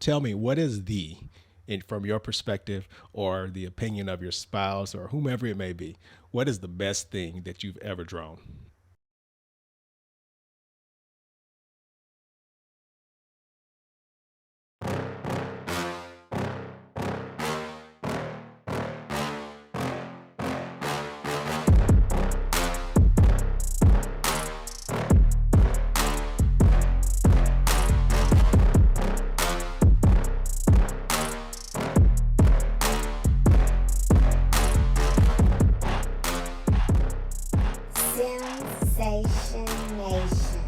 tell me, what is from your perspective or the opinion of your spouse or whomever it may be, what is the best thing that you've ever drawn? Sensation Nation.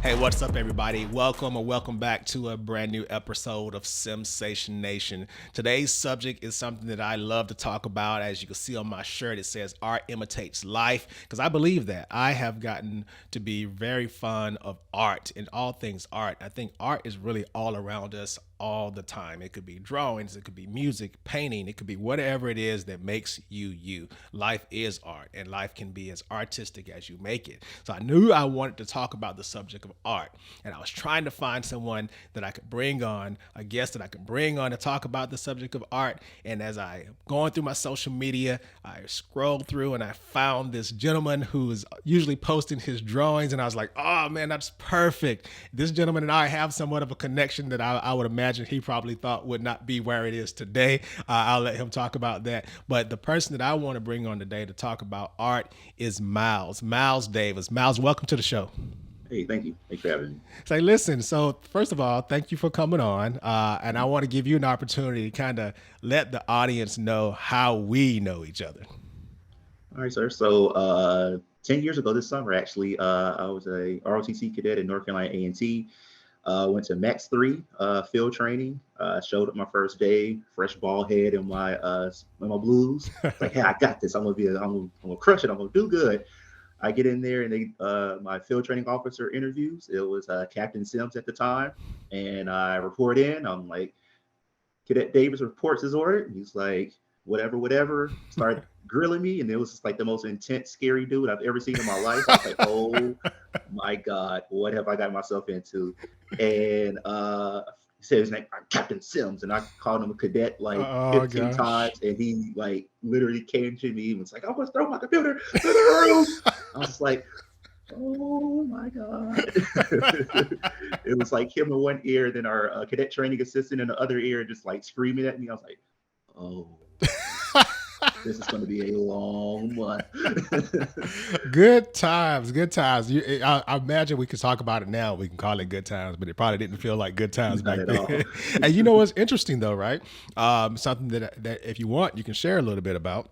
Hey, what's up, everybody? Welcome or welcome back to a brand new episode of Sensation Nation. Today's subject is something that I love to talk about. As you can see on my shirt, it says art imitates life, because I believe that. I have gotten to be very fond of art and all things art. I think art is really all around us all the time. It could be drawings, it could be music, painting, it could be whatever it is that makes you you. Life is art, and life can be as artistic as you make it. So I knew I wanted to talk about the subject of art, and I was trying to find someone that I could bring on, a guest that I could bring on to talk about the subject of art. And as I going through my social media, I scrolled through and I found this gentleman who is usually posting his drawings, and I was like, oh man, that's perfect. This gentleman and I have somewhat of a connection that I would imagine he probably thought would not be where it is today. I'll let him talk about that. But the person that I want to bring on today to talk about art is Myles Davis. Myles, welcome to the show. Hey, thank you. Thanks for having me. Say, listen, so first of all, thank you for coming on. And I want to give you an opportunity to kind of let the audience know how we know each other. All right, sir. So, 10 years ago this summer, actually, I was a ROTC cadet in North Carolina A&T. Went to Max 3 field training. Showed up my first day, fresh ball head in my blues. Like, hey, I got this. I'm gonna crush it. I'm gonna do good. I get in there and my field training officer interviews. It was Captain Sims at the time, and I report in. I'm like, Cadet Davis reports his order. And he's like, whatever, whatever. Started grilling me, and it was just like the most intense, scary dude I've ever seen in my life. I was like, oh my God, what have I got myself into? And he said his name, Captain Sims, and I called him a cadet like Oh 15 gosh. times, and he like literally came to me and was like, I'm gonna throw my computer to the roof. I was just like, oh my God. It was like him in one ear, then our cadet training assistant in the other ear, just like screaming at me. I was like, oh, this is going to be a long month. Good times, good times. I imagine we could talk about it now. We can call it good times, but it probably didn't feel like good times Not back at then. all. And you know what's interesting though, right? Something that if you want, you can share a little bit about.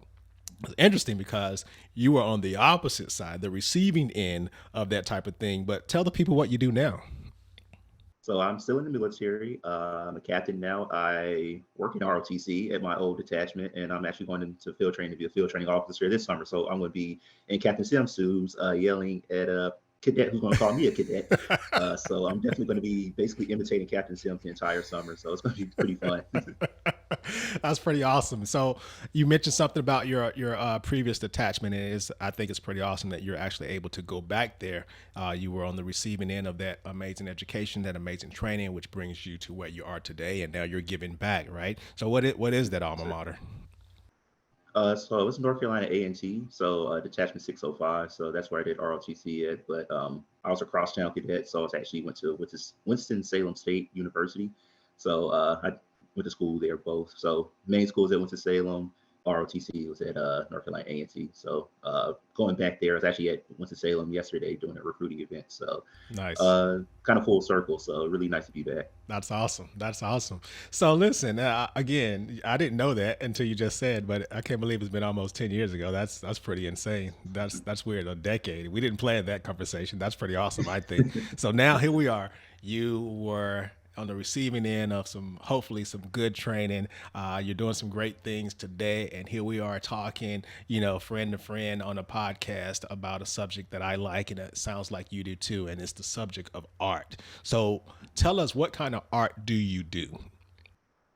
It's interesting because you were on the opposite side, the receiving end of that type of thing. But tell the people what you do now. So I'm still in the military. I'm a captain now. I work in ROTC at my old detachment, and I'm actually going into field training to be a field training officer this summer. So I'm going to be in Captain Sim's shoes, yelling at a cadet who's going to call me a cadet. So I'm definitely going to be basically imitating Captain Sims the entire summer. So it's going to be pretty fun. That's pretty awesome. So you mentioned something about your previous detachment, and I think it's pretty awesome that you're actually able to go back there. You were on the receiving end of that amazing education, that amazing training, which brings you to where you are today, and now you're giving back, right? So what is that alma mater? So it's North Carolina A&T, so Detachment 605. So that's where I did ROTC at. But I was a crosstown cadet, so I was actually went to Winston-Salem State University. So I went to school there both. So main schools that went to Salem, ROTC was at North Carolina A&T. So going back there, I was actually went to Salem yesterday doing a recruiting event. So Nice. kind of full circle. So really nice to be back. That's awesome. That's awesome. So listen, again, I didn't know that until you just said, but I can't believe it's been almost 10 years ago. That's pretty insane. That's weird. A decade. We didn't plan that conversation. That's pretty awesome, I think. So now here we are. You were on the receiving end of hopefully some good training. You're doing some great things today, and here we are talking, friend to friend on a podcast about a subject that I like, and it sounds like you do too, and it's the subject of art. So tell us, what kind of art do you do?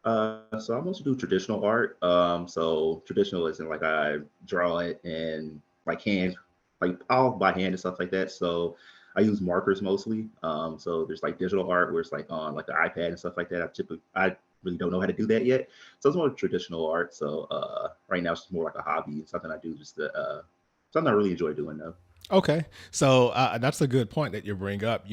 So I mostly do traditional art. So traditional isn't like I draw it and like hand, like all by hand and stuff like that. So I use markers mostly. So there's like digital art where it's like on like the iPad and stuff like that. I really don't know how to do that yet. So it's more traditional art. So right now it's just more like a hobby and something I do just to something I really enjoy doing though. Okay, so that's a good point that you bring up.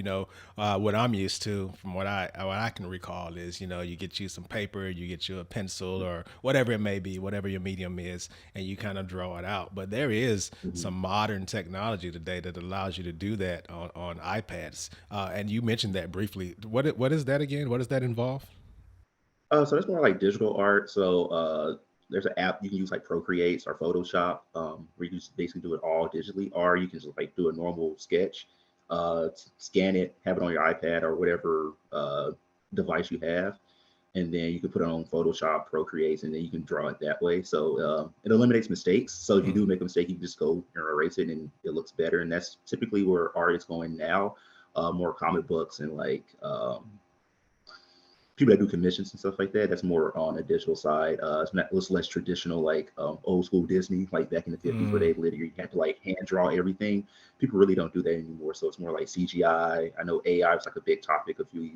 What I'm used to, from what I can recall, is you get you some paper, you get you a pencil or whatever it may be, whatever your medium is, and you kind of draw it out. But there is Mhm. some modern technology today that allows you to do that on iPads. And you mentioned that briefly. What is that again? What does that involve? So that's more like digital art. So there's an app you can use like Procreate or Photoshop, where you can just basically do it all digitally, or you can just like do a normal sketch, scan it, have it on your iPad or whatever device you have, and then you can put it on Photoshop, Procreate, and then you can draw it that way. So it eliminates mistakes. So if you Mm, do make a mistake, you can just go and erase it, and it looks better. And that's typically where art is going now. More comic books and like people that do commissions and stuff like that. That's more on a digital side. It's less traditional, like old school Disney, like back in the 50s, where mm, they literally had to like hand draw everything. People really don't do that anymore. So it's more like CGI. I know AI was like a big topic a few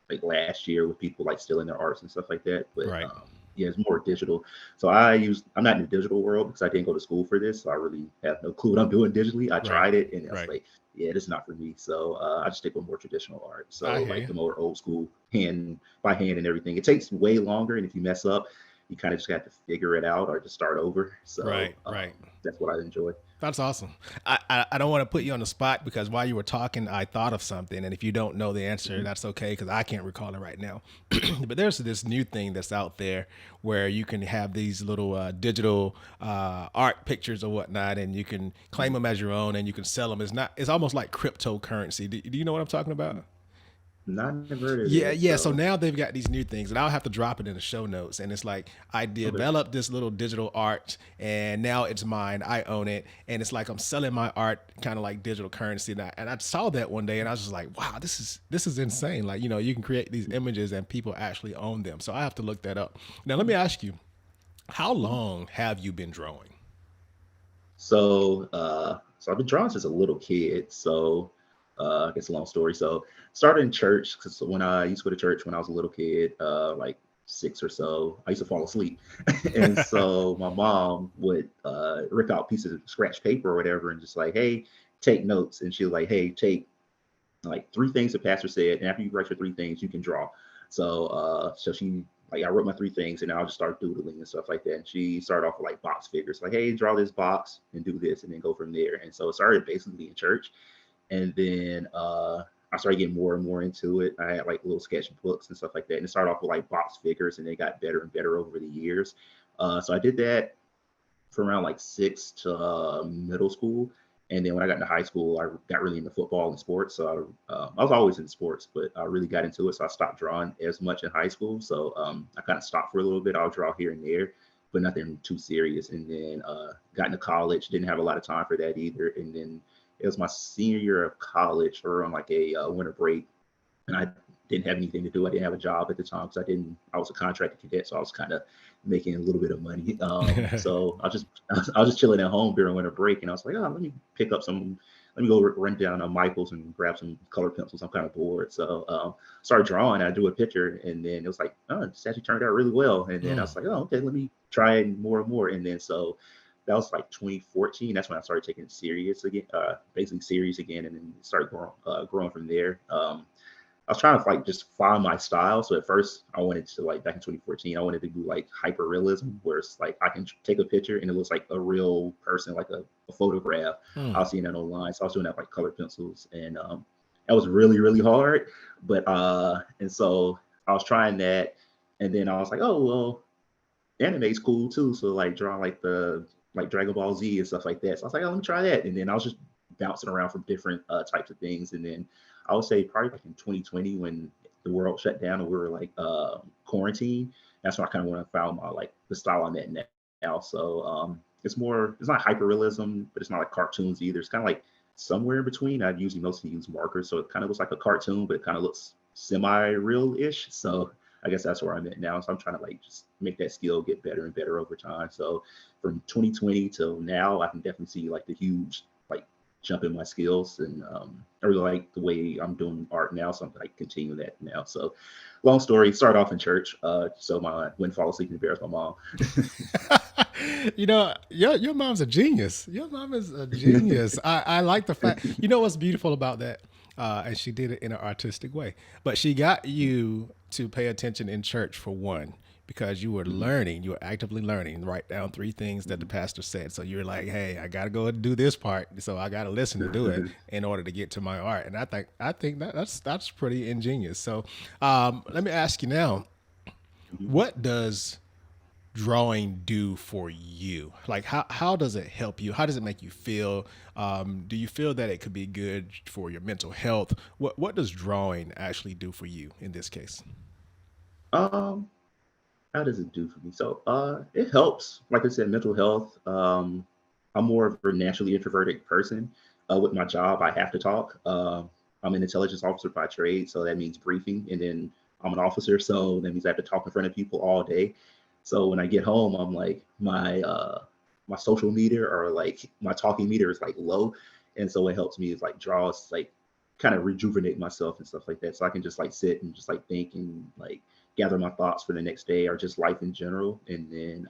like last year with people like stealing their arts and stuff like that. But right, yeah, it's more digital. So I'm not in the digital world because I didn't go to school for this. So I really have no clue what I'm doing digitally. I right, tried it and I was right. like, yeah, this is not for me. So I just stick with more traditional art. I So hear like you. the more old school hand by hand and everything. It takes way longer, and if you mess up, you kind of just have to figure it out or just start over. So Right, right. that's what I enjoy. That's awesome. I don't want to put you on the spot because while you were talking, I thought of something. And if you don't know the answer, Mhm. that's okay because I can't recall it right now. But there's this new thing that's out there where you can have these little digital art pictures or whatnot, and you can claim them as your own and you can sell them. It's almost like cryptocurrency. Do you know what I'm talking about? Not never heard of Yeah, it. yeah. So So now they've got these new things, and I'll have to drop it in the show notes. And it's like I okay. developed this little digital art, and now it's mine. I own it, and it's like I'm selling my art, kind of like digital currency. And I saw that one day, and I was just like, wow, this is insane. Like you can create these images, and people actually own them. So I have to look that up. Now let me ask you, how long have you been drawing? So I've been drawing since a little kid. So I guess a long story. So started in church because when I used to go to church when I was a little kid, like six or so, I used to fall asleep, and so my mom would rip out pieces of scratch paper or whatever, and just like, hey, take notes, and she was like, hey, take like three things the pastor said, and after you write your three things, you can draw. So she like I wrote my three things, and I just start doodling and stuff like that. And she started off with like box figures, like, hey, draw this box and do this, and then go from there. And so it started basically in church, and then I started getting more and more into it. I had like little sketch books and stuff like that, and it started off with like box figures, and they got better and better over the years. So I did that from around like six to middle school. And then when I got into high school, I got really into football and sports. So I was always in sports, but I really got into it. So I stopped drawing as much in high school. So I kind of stopped for a little bit. I'll draw here and there, but nothing too serious. And then got into college, didn't have a lot of time for that either. And then it was my senior year of college or on like a winter break, and I didn't have anything to do. I didn't have a job at the time because I was a contracted cadet, so I was kind of making a little bit of money. So I was just chilling at home during winter break, and I was like, oh, let me pick up some. Let me go run down on Michael's and grab some color pencils. I'm kind of bored, so started drawing. I drew a picture, and then it was like, oh, this actually turned out really well. And then I Mm, was like, oh, okay, let me try it more and more. And then so that was like 2014. That's when I started taking it serious again, basically serious again, and then started growing from there. I was trying to like just find my style. So at first, I wanted to like back in 2014, I wanted to do like hyper realism, where it's like I can take a picture and it looks like a real person, like a photograph. I mm. was seeing that online, so I was doing that with, like color pencils, and that was really really hard. But and so I was trying that, and then I was like, oh well, anime's cool too. So like drawing like the like Dragon Ball Z and stuff like that. So I was like, oh, let me try that. And then I was just bouncing around from different types of things. And then I would say probably like in 2020 when the world shut down and we were like quarantined. That's when I kind of when I found my like the style I'm at now. So it's not hyper realism, but it's not like cartoons either. It's kind of like somewhere in between. I usually mostly use markers, so it kind of looks like a cartoon, but it kind of looks semi-real ish. So I guess that's where I'm at now. So I'm trying to like just make that skill get better and better over time. So from 2020 till now, I can definitely see like the huge like jump in my skills. And I really like the way I'm doing art now, so I'm like continue that now. So, long story. Start off in church. So my wouldn't fall asleep and embarrass my mom. Your mom's a genius. Your mom is a genius. I like the fact. You know what's beautiful about that? And she did it in an artistic way. But she got you to pay attention in church for one, because you were Mhm, learning, you were actively learning. Write down three things that the mhm. pastor said. So you're like, hey, I gotta go and do this part. So I gotta listen to do it in order to get to my art. And I think that's pretty ingenious. So let me ask you now, Mhm. what does drawing do for you? Like how does it help you? How does it make you feel? Do you feel that it could be good for your mental health? What does drawing actually do for you in this case? Um, how does it do for me? So, it helps. Like I said, mental health. I'm more of a naturally introverted person. With my job, I have to talk. I'm an intelligence officer by trade, so that means briefing, and then I'm an officer, so that means I have to talk in front of people all day. So when I get home, I'm like my social meter or like my talking meter is like low, and so what helps me is like draws like kind of rejuvenate myself and stuff like that. So I can just like sit and just like think and like gather my thoughts for the next day or just life in general. And then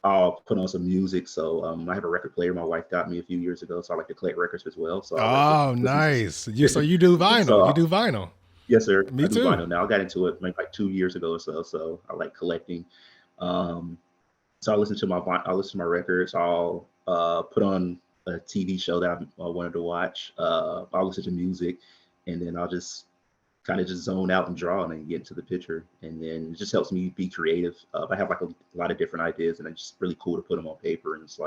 I'll put on some music. So I have a record player my wife got me a few years ago. So I like to collect records as well. So I like to Oh, listen to some. nice. You do vinyl. You So do vinyl. yes, sir. Me I do too. vinyl now. I got into it maybe like 2 years ago or so. So I like collecting. Um, so I listen to my records. I'll put on a TV show that I wanted to watch. I'll listen to music, and then I'll just kind of just zone out and draw and then get into the picture. And then it just helps me be creative. I have like a lot of different ideas, and it's just really cool to put them on paper. And it's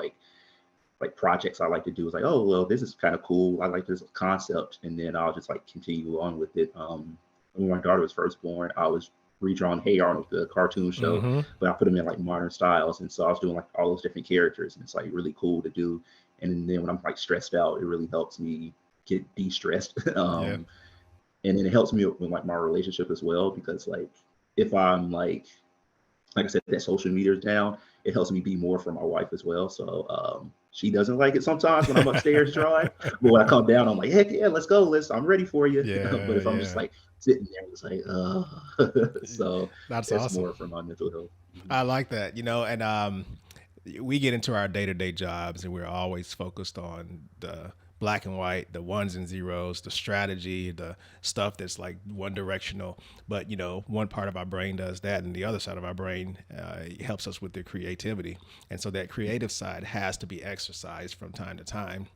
like projects I like to do is like, oh well, this is kind of cool. I like this concept, and then I'll just like continue on with it. When my daughter was first born, I was redrawing Hey Arnold, the cartoon show, Mm-hmm. but I put them in like modern styles, and so I was doing like all those different characters, and it's like really cool to do. And then when I'm like stressed out, it really helps me get de-stressed. Yeah. And then it helps me with like my relationship as well because like if I'm like I said, that social media is down, it helps me be more for my wife as well. So she doesn't like it sometimes when I'm upstairs drawing, but when I come down, I'm like, heck yeah, let's go, I'm ready for you. But Yeah, if I'm just yeah. like sitting there, it's like, so That's it's awesome. more for my mental health. I like that, and we get into our day to day jobs, and we're always focused on the black and white, the ones and zeros, the strategy, the stuff that's like one directional. But one part of our brain does that, and the other side of our brain helps us with the creativity. And so that creative side has to be exercised from time to time.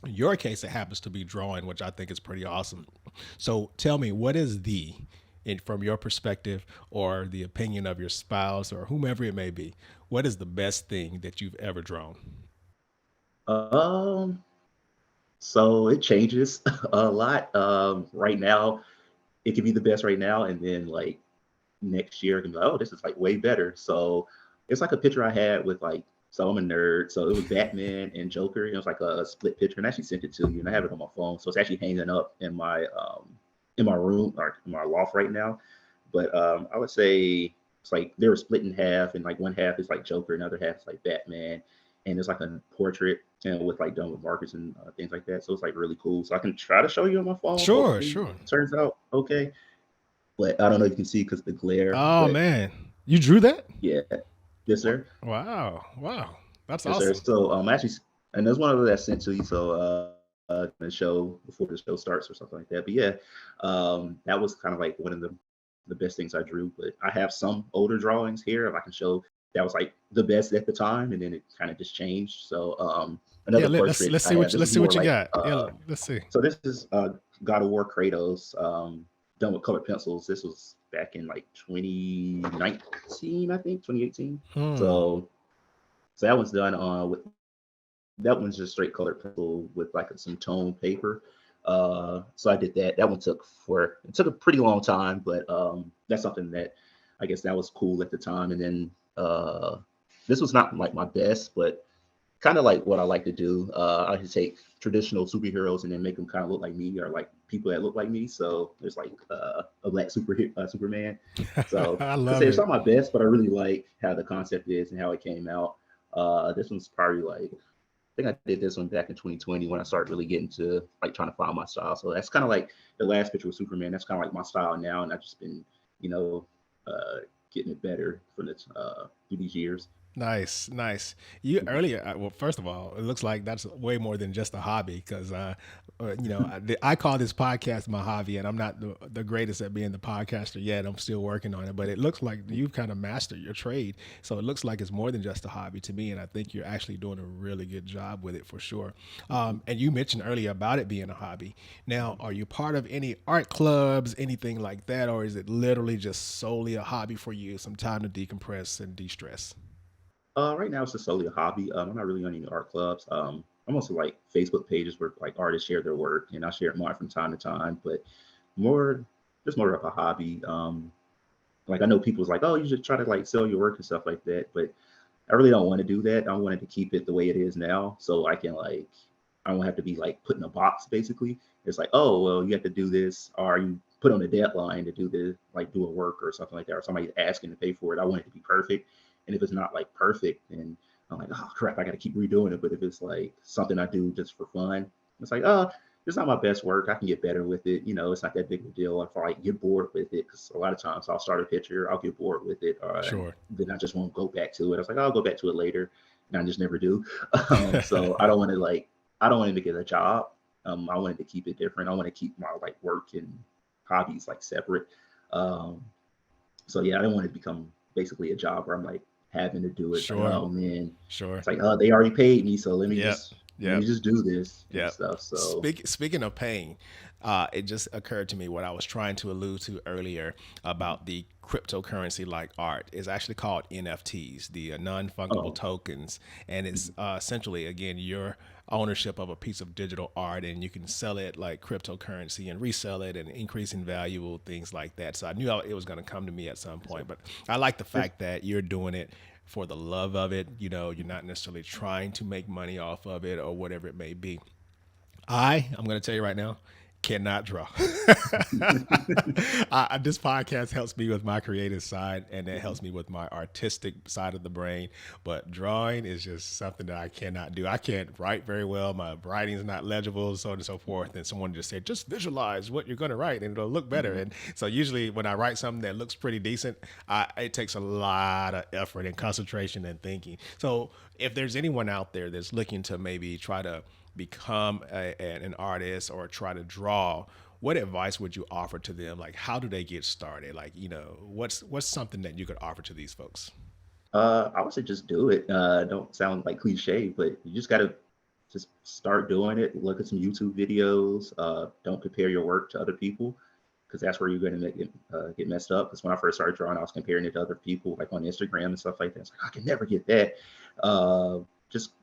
In your case, it happens to be drawing, which I think is pretty awesome. So tell me, what is from your perspective or the opinion of your spouse or whomever it may be, what is the best thing that you've ever drawn? Um, so it changes a lot. Right now, it can be the best right now, and then like next year, I can be like, oh, this is like way better. So it's like a picture I had with like, so I'm a nerd. So it was Batman and Joker. It was like a split picture, and I actually sent it to you, and I have it on my phone. So it's actually hanging up in my room or in my loft right now. But I would say it's like they were split in half, and like one half is like Joker, and the other half is like Batman, and it's like a portrait and with like done with markers and things like that. So it's like really cool. So I can try to show you on my phone. Sure, Hopefully, sure. it turns out okay. But I don't know if you can see because the glare. Oh But man, you drew that? yeah, yes, sir. Wow, wow, that's Yes, sir. awesome. So actually, and there's one other that I sent to you. So the show before the show starts or something like that. But yeah, that was kind of like one of the best things I drew. But I have some older drawings here if I can show that was like the best at the time, and then it kind of just changed. So Yeah, another portrait let's I see have. This let's is see more what you like got. Yeah, let's see. so this is God of War Kratos, done with colored pencils. This was back in like 2019, I think 2018. Hmm. So so that one's done with that one's just straight colored pencil with like some tone paper. So I did that. That one it took a pretty long time, but that's something that I guess that was cool at the time. And then this was not like my best, but kind of like what I like to do. I just take traditional superheroes and then make them kind of look like me or like people that look like me. So there's like a black Superman. So I I love say it's it. not my best, but I really like how the concept is and how it came out. This one's probably like think I did this one back in 2020 when I started really getting to like trying to find my style. So that's kind of like the last picture with Superman. That's kind of like my style now, and I've just been, you know, getting it better for this through these years. Nice, nice. You earlier, well, first of all, it looks like that's way more than just a hobby because, I call this podcast my hobby, and I'm not the greatest at being the podcaster yet. I'm still working on it, but it looks like you've kind of mastered your trade. So it looks like it's more than just a hobby to me, and I think you're actually doing a really good job with it for sure. And you mentioned earlier about it being a hobby. Now, are you part of any art clubs, anything like that, or is it literally just solely a hobby for you, some time to decompress and de-stress? Right now, it's just solely a hobby. I'm not really on any art clubs. I'm also like Facebook pages where like artists share their work, and I share mine from time to time. But more, just more of a hobby. Like I know people's like, oh, you should try to like sell your work and stuff like that. But I really don't want to do that. I wanted to keep it the way it is now, so I can like, I don't have to be like put in a box. Basically, it's like, oh, well, you have to do this, or you put on a deadline to do this, like do a work or something like that, or somebody's asking to pay for it. I want it to be perfect, and if it's not like perfect, then I'm like, oh crap, I got to keep redoing it. But if it's like something I do just for fun, it's like, oh, it's not my best work. I can get better with it. You know, it's not that big of a deal if I like get bored with it. Because a lot of times I'll start a picture, I'll get bored with it, or Sure. then I just won't go back to it. I was like, oh, I'll go back to it later, and I just never do. So I don't want to like, I don't want to make it a job. I wanted to keep it different. I want to keep my like work and hobbies like separate. Um, so yeah, I didn't want it to become basically a job where I'm like having to do it. Like, Sure. oh man, Sure. it's like, oh, they already paid me, so Yep. let me Yep. just do this and Yeah. stuff. So Speaking of pain, it just occurred to me what I was trying to allude to earlier about the cryptocurrency like art is actually called NFTs, the non fungible oh, tokens. And it's essentially, again, your ownership of a piece of digital art, and you can sell it like cryptocurrency and resell it and increase in value, things like that. So I knew it was going to come to me at some point, but I like the it's fact that you're doing it for the love of it. You know, you're not necessarily trying to make money off of it or whatever it may be. I'm going to tell you right now, cannot draw. This podcast helps me with my creative side, and it helps me with my artistic side of the brain. But drawing is just something that I cannot do. I can't write very well. My writing is not legible, so on and so forth. And someone just said, just visualize what you're going to write, and it'll look better. And so usually when I write something that looks pretty decent, it takes a lot of effort and concentration and thinking. So if there's anyone out there that's looking to maybe try to become an artist or try to draw, what advice would you offer to them? Like, how do they get started? Like, what's something that you could offer to these folks? I would say just do it. Don't sound like cliche, but you just gotta just start doing it. Look at some YouTube videos. Don't compare your work to other people because that's where you're going to get messed up. Because when I first started drawing, I was comparing it to other people, like on Instagram and stuff like that. It's like I can never get that. Just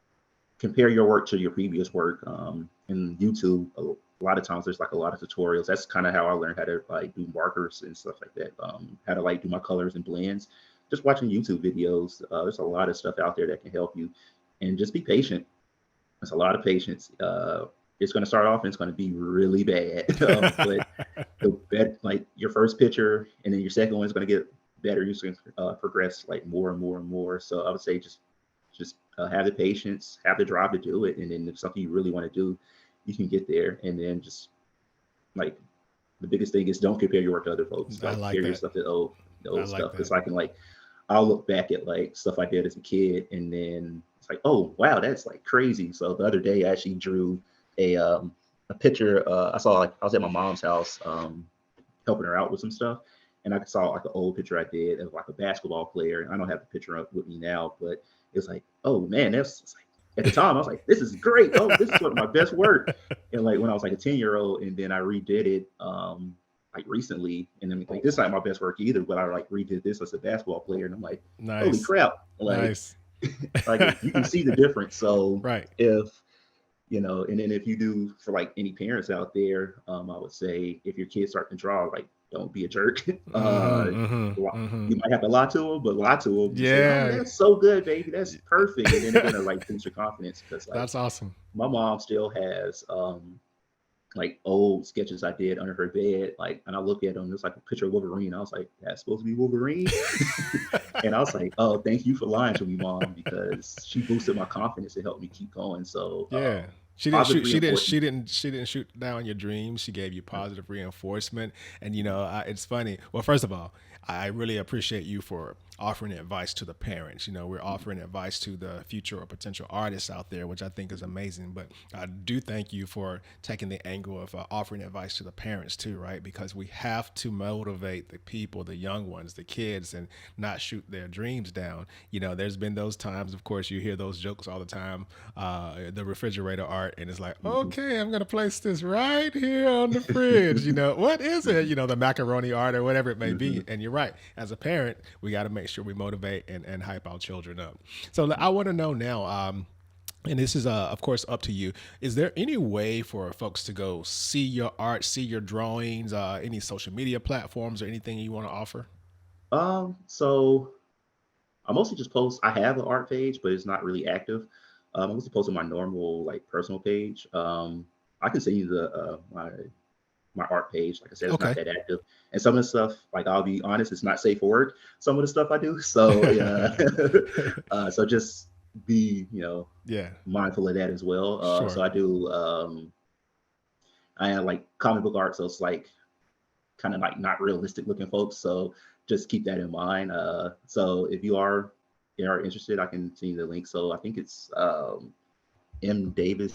compare your work to your previous work. In YouTube, a lot of times there's like a lot of tutorials. That's kind of how I learned how to like do markers and stuff like that. How to like do my colors and blends. Just watching YouTube videos. There's a lot of stuff out there that can help you, and just be patient. There's a lot of patience. It's going to start off and it's going to be really bad, but like your first picture and then your second one is going to get better. You're going to progress like more and more and more. So I would say just have the patience, have the drive to do it, and then if something you really want to do, you can get there. And then just like the biggest thing is don't compare your work to other folks. I Like like compare your that. stuff to the I old like stuff because that. I can like I'll look back at like stuff I did as a kid, and then it's like, oh wow, that's like crazy. So the other day I actually drew a um, a picture. I saw like I was at my mom's house helping her out with some stuff, and I saw like an old picture I did of like a basketball player. I don't have the picture up with me now, but it was like, oh man, that's it's like at the time I was like, this is great. Oh, this is one of my best work. And like when I was like a 10-year-old, and then I redid it like recently, and then like this is not my best work either, but I like redid this as a basketball player, and I'm like, holy Nice. crap! Like Nice. you can see the difference. So Right. if and then if you do for like any parents out there, I would say if your kids start to draw, like don't be a jerk. Mm-hmm. Mm-hmm. Mm-hmm. You might have to lie to them, but lie to them. Just say, "Oh, Yeah. that's so good, baby. That's perfect," and then they're gonna like boost your confidence because like That's awesome. my mom still has like old sketches I did under her bed, like, and I look at them, there's like a picture of Wolverine. I was like, that's supposed to be Wolverine. And I was like, oh, thank you for lying to me, mom, because she boosted my confidence and helped me keep going. So Yeah. She didn't positive shoot. She didn't. reinforcement. She didn't shoot down your dreams. She gave you positive reinforcement, and it's funny. Well, first of all, I really appreciate you for offering advice to the parents. We're offering advice to the future or potential artists out there, which I think is amazing. But I do thank you for taking the angle of offering advice to the parents too, right? Because we have to motivate the people, the young ones, the kids, and not shoot their dreams down. There's been those times. Of course, you hear those jokes all the time. The refrigerator art, and it's like, Hmm. okay, I'm gonna place this right here on the fridge. What is it? The macaroni art or whatever it may be. Hmm. And you're right. As a parent, we got to make sure we motivate and hype our children up. So I want to know now. And this is, of course, up to you. Is there any way for folks to go see your art, see your drawings, any social media platforms or anything you want to offer? So I mostly just post. I have an art page, but it's not really active. I mostly post on my normal like personal page. I can send you the my art page. Like I said, it's not Okay. that active. And some of the stuff, like I'll be honest, it's not safe for work. Some of the stuff I do. So yeah. So just be Yeah, mindful of that as well. So sure. I do. I have like comic book art, so it's like kind of like not realistic looking folks. So just keep that in mind. So if you are interested, I can send you the link. So I think it's M Davis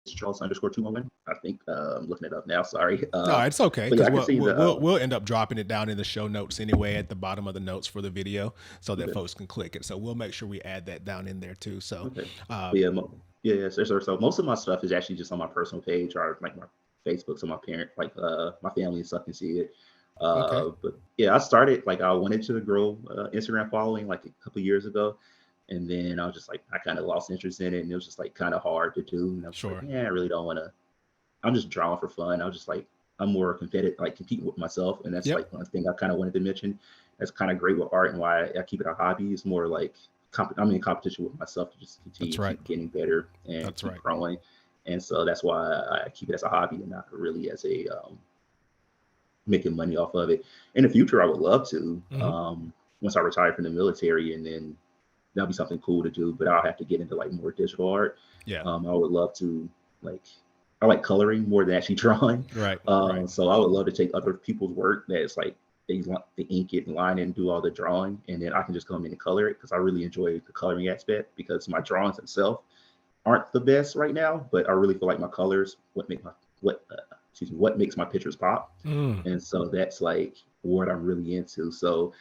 Charles underscore 211. I think I'm looking it up now. Sorry. No, it's okay But yeah, because I can we'll, see we'll the we'll we'll end up dropping it down in the show notes anyway at the bottom of the notes for the video, so that okay, folks can click it. So we'll make sure we add that down in there too. So, okay. uh, But yeah, yeah. So most of my stuff is actually just on my personal page or like my Facebook, so my parent, like my family and stuff can see it. okay, But yeah, I started like I wanted to grow Instagram following like a couple years ago, and then I was just like I kind of lost interest in it, and it was just like kind of hard to do. And I was like, sure, yeah, I really don't want to. I'm just drawing for fun. I was just like I'm more competitive, like competing with myself, and that's yep, like one thing I kind of wanted to mention. That's kind of great with art and why I keep it a hobby. It's more like I'm in competition with myself to just continue that's to right, keep getting better and that's keep right. growing. And so that's why I keep it as a hobby and not really as a making money off of it. In the future, I would love to. Hmm. Once I retire from the military, and then that'll be something cool to do. But I'll have to get into like more digital art. Yeah, I would love to like I like coloring more than actually drawing. right, right. So I would love to take other people's work that's like they ink it and line it and do all the drawing, and then I can just come in and color it because I really enjoy the coloring aspect because my drawings themselves aren't the best right now, but I really feel like my colors what makes my pictures pop, Mm, and so that's like what I'm really into. So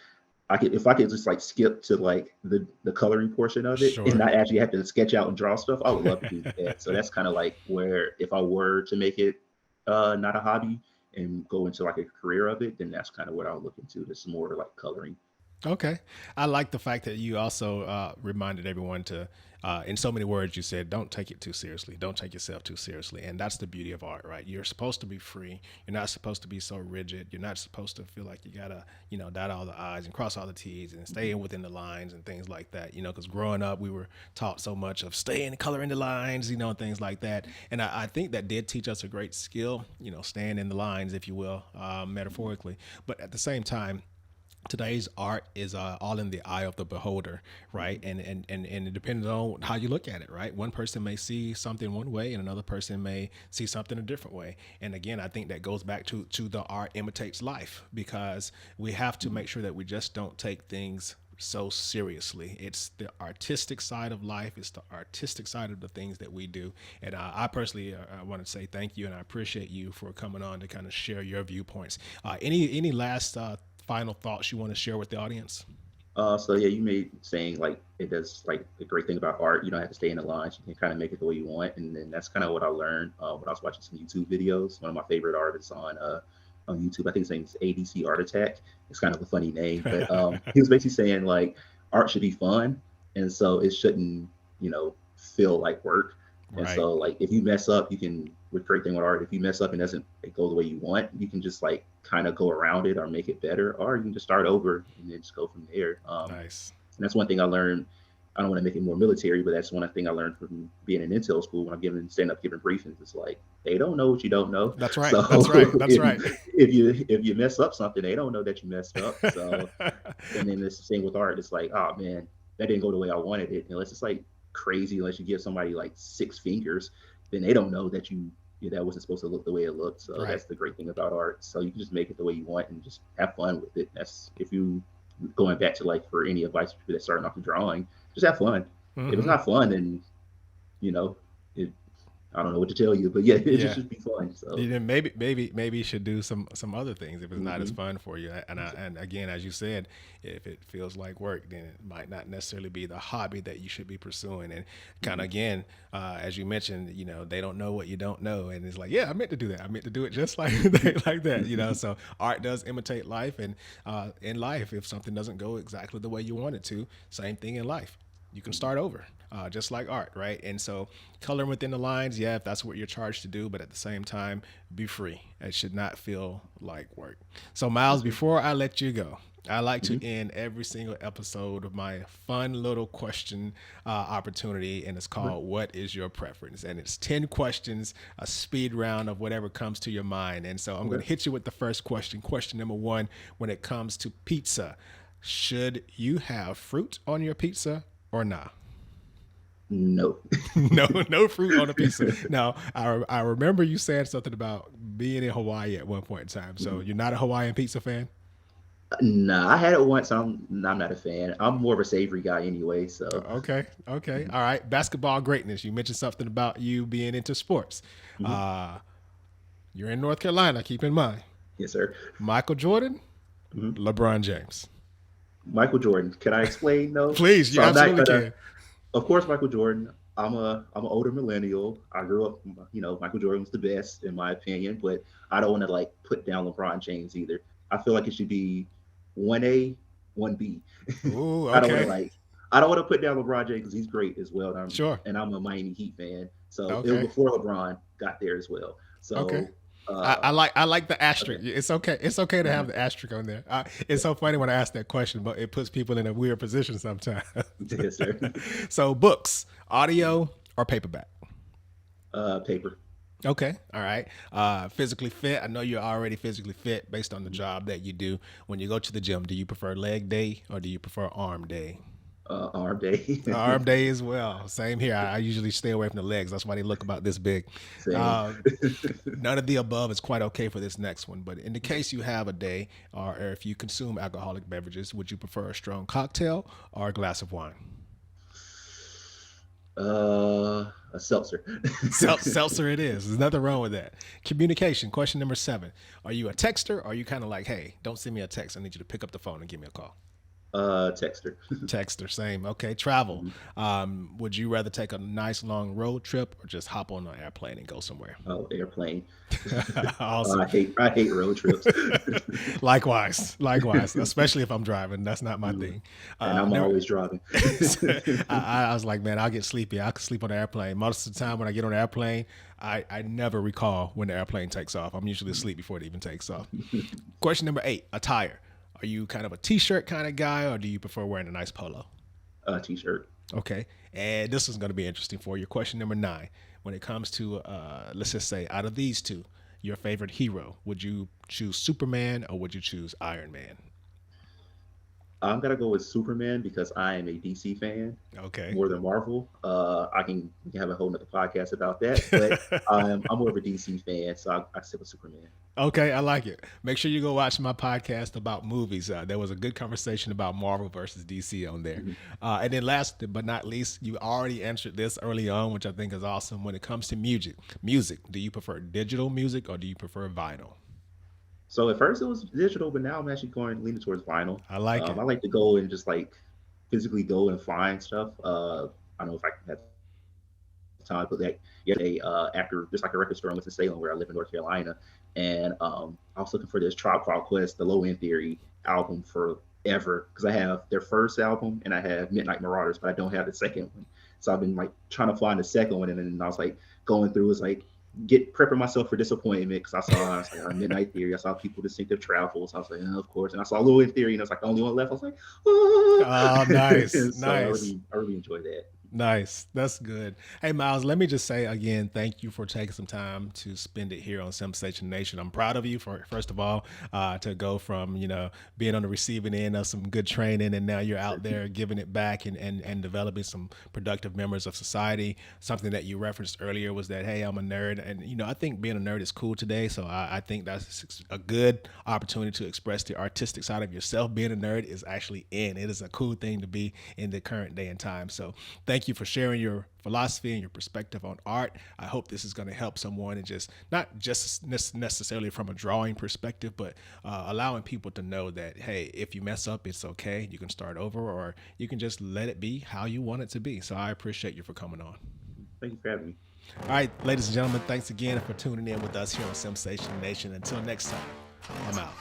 if I could just like skip to like the coloring portion of it and sure. not actually have to sketch out and draw stuff, I would love to do that. So that's kind of like where if I were to make it not a hobby and go into like a career of it, then that's kind of what I'll look into. This more like coloring. Okay. I like the fact that you also reminded everyone to, in so many words, you said, don't take it too seriously. Don't take yourself too seriously. And that's the beauty of art, right? You're supposed to be free. You're not supposed to be so rigid. You're not supposed to feel like you got to, dot all the I's and cross all the T's and stay Mhm. within the lines and things like that, because growing up, we were taught so much of staying and coloring the lines, and things like that. And I think that did teach us a great skill, staying in the lines, if you will, metaphorically. But at the same time, today's art is all in the eye of the beholder, right? Mhm. And it depends on how you look at it, right? One person may see something one way and another person may see something a different way. And again, I think that goes back to the art imitates life, because we have to Mhm. make sure that we just don't take things so seriously. It's the artistic side of life. It's the artistic side of the things that we do. And I personally, I want to say thank you, and I appreciate you for coming on to kind of share your viewpoints. Any last final thoughts you want to share with the audience? So yeah, you made saying like it does like the great thing about art. You don't have to stay in the lines. You can kind of make it the way you want, and then that's kind of what I learned when I was watching some YouTube videos. One of my favorite artists on YouTube, I think his name is ADC Art Attack. It's kind of a funny name, but he was basically saying like art should be fun, and so it shouldn't feel like work. And Right. so like if you mess up, you can with great thing with art. If you mess up and doesn't go the way you want, you can just like kind of go around it or make it better, or you can just start over and then just go from there. Nice. And that's one thing I learned. I don't want to make it more military, but that's one thing I learned from being in intel school when I'm giving stand up giving briefings. It's like they don't know what you don't know. That's right. So That's right. That's right. if you mess up something, they don't know that you messed up. So and then it's the same with art. It's like, oh man, that didn't go the way I wanted it. Unless it's like crazy, unless you give somebody like six fingers, then they don't know that that wasn't supposed to look the way it looked. So Right. that's the great thing about art. So you can just make it the way you want and just have fun with it. That's if you going back to like for any advice for people that starting off with drawing, just have fun. If it's Hmm. not fun, then you know, it, I don't know what to tell you, but yeah, it just Yeah. should be fun. So Then maybe you should do some other things if it's not as hmm fun for you. And again, as you said, if it feels like work, then it might not necessarily be the hobby that you should be pursuing. And kind of hmm again, as you mentioned, they don't know what you don't know, and it's like, yeah, I meant to do that. I meant to do it just like like that. So art does imitate life, and in life, if something doesn't go exactly the way you want it to, same thing in life, you can start over, just like art, right? And so, coloring within the lines, yeah, if that's what you're charged to do, but at the same time, be free. It should not feel like work. So, Miles, yes, sir. before I let you go, I like to hmm end every single episode of my fun little question opportunity, and it's Okay. called "What is your preference?" And it's 10 questions, a speed round of whatever comes to your mind. And so, I'm going Okay. to hit you with the first question. Question number one: when it comes to pizza, should you have fruit on your pizza or not? No. No, no fruit on a pizza. Now, I remember you saying something about being in Hawaii at one point in time. So Mhm. you're not a Hawaiian pizza fan? Nah, I had it once. I'm not a fan. I'm more of a savory guy anyway. So Okay, okay, mhm. all right. Basketball greatness. You mentioned something about you being into sports. Mhm. Uh, you're in North Carolina. Keep in mind, Yes, sir. Michael Jordan, Mhm. LeBron James. Michael Jordan. Can I explain though? Please, you So I'm not absolutely gonna. can. Of course, Michael Jordan. I'm an older millennial. I grew up. Michael Jordan was the best in my opinion, but I don't want to like put down LeBron James either. I feel like it should be 1A, 1B. Ooh, I don't want to okay, like. I don't want to put down LeBron James because he's great as well. sure, And I'm a Miami Heat fan, so it was okay. before LeBron got there as well. Okay. So, I like the okay. asterisk. It's okay. It's okay to have Mhm. the asterisk on there. It's so funny when I ask that question, but it puts people in a weird position sometimes. Yes, sir. So books, audio or paperback? Paper. Okay. All right. Physically fit. I know you're already physically fit based on the job that you do. When you go to the gym, do you prefer leg day or do you prefer arm day? Arm day. Arm day as well. Same here. I usually stay away from the legs. That's why they look about this big. Same. Uh, None of the above is quite okay for this next one. But in the case you have a day, or if you consume alcoholic beverages, would you prefer a strong cocktail or a glass of wine? A seltzer. Seltzer, it is. There's nothing wrong with that. Communication. Question number 7. Are you a texter, or are you kind of like, hey, don't send me a text. I need you to pick up the phone and give me a call? Texter. Texter, same. Okay, travel. Mhm. Would you rather take a nice long road trip or just hop on an airplane and go somewhere? Oh, airplane. Awesome. I hate road trips. Likewise, likewise, especially if I'm driving. That's not my Mhm. thing. And I'm Never. always driving. I was like, man, I'll get sleepy. I can sleep on the airplane. Most of the time when I get on the airplane, I never recall when the airplane takes off. I'm usually asleep before it even takes off. Question number 8, attire. Are you kind of a t-shirt kind of guy, or do you prefer wearing a nice polo? T-shirt. Okay. And this is going to be interesting for you. Question number 9. When it comes to, let's just say, out of these two, your favorite hero, would you choose Superman or would you choose Iron Man? I'm gonna go with Superman because I am a DC fan Okay. more than Marvel. We can have a whole nother podcast about that, but I'm more of a DC fan, so I stick with Superman. Okay, I like it. Make sure you go watch my podcast about movies. There was a good conversation about Marvel versus DC on there. Mhm. And then last but not least, you already answered this early on, which I think is awesome. When it comes to music, do you prefer digital music or do you prefer vinyl? So at first it was digital, but now I'm actually going leaning towards vinyl. I like it. I like to go and just like physically go and find stuff. I don't know if I have time, but like yesterday, after just like a record store in Winston-Salem where I live in North Carolina, and I was looking for this Tribe Called Quest, the Low End Theory album forever because I have their first album and I have Midnight Marauders, but I don't have the second one. So I've been like trying to find the second one, and then I was like going through, it's like get prepping myself for disappointment because I saw Midnight Theory. I saw People Distinctive Travels. I was like, oh, of course. And I saw Lou in Theory, and it's like the only one left. I was like, Oh, nice, oh. So nice. I really enjoyed that. Nice. That's good. Hey, Myles, let me just say again, thank you for taking some time to spend it here on Sensation Nation. I'm proud of you for, first of all, to go from, being on the receiving end of some good training and now you're Yes, sir. out there giving it back and developing some productive members of society. Something that you referenced earlier was that, hey, I'm a nerd. And, I think being a nerd is cool today. So I think that's a good opportunity to express the artistic side of yourself. Being a nerd is actually in. It is a cool thing to be in the current day and time. So thank you for sharing your philosophy and your perspective on art. I hope this is going to help someone and just not just necessarily from a drawing perspective, but allowing people to know that, hey, if you mess up, it's okay. You can start over or you can just let it be how you want it to be. So I appreciate you for coming on. Thank you for having me. All right, ladies and gentlemen, thanks again for tuning in with us here on Sensation Nation. Until next time, I'm out.